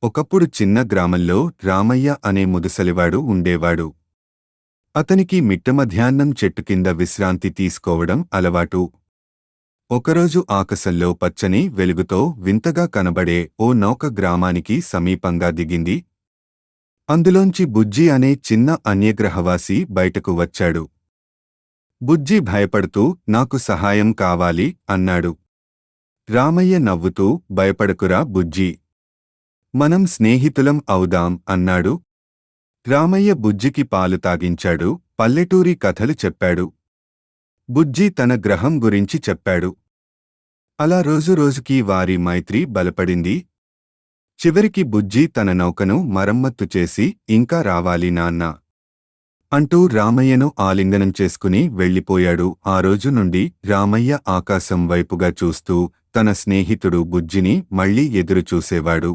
ఒకప్పుడు చిన్న గ్రామంలో రామయ్య అనే ముదుసలివాడు ఉండేవాడు. అతనికి మిట్ట మధ్యాహ్నం చెట్టు కింద విశ్రాంతి తీసుకోవడం అలవాటు. ఒకరోజు ఆకాశంలో పచ్చని వెలుగుతో వింతగా కనబడే ఓ నౌక గ్రామానికి సమీపంగా దిగింది. అందులోంచి బుజ్జి అనే చిన్న అన్యగ్రహవాసి బయటకు వచ్చాడు. బుజ్జి భయపడుతూ నాకు సహాయం కావాలి అన్నాడు. రామయ్య నవ్వుతూ భయపడకురా బుజ్జీ, మనం స్నేహితులం అవుదాం అన్నాడు. రామయ్య బుజ్జికి పాలు తాగించాడు, పల్లెటూరి కథలు చెప్పాడు. బుజ్జి తన గ్రహం గురించి చెప్పాడు. అలా రోజురోజుకీ వారి మైత్రి బలపడింది. చివరికి బుజ్జి తన నౌకను మరమ్మత్తు చేసి ఇంకా రావాలి నాన్నా అంటూ రామయ్యను ఆలింగనం చేసుకుని వెళ్ళిపోయాడు. ఆ రోజు నుండి రామయ్య ఆకాశం వైపుగా చూస్తూ తన స్నేహితుడు బుజ్జిని మళ్లీ ఎదురుచూసేవాడు.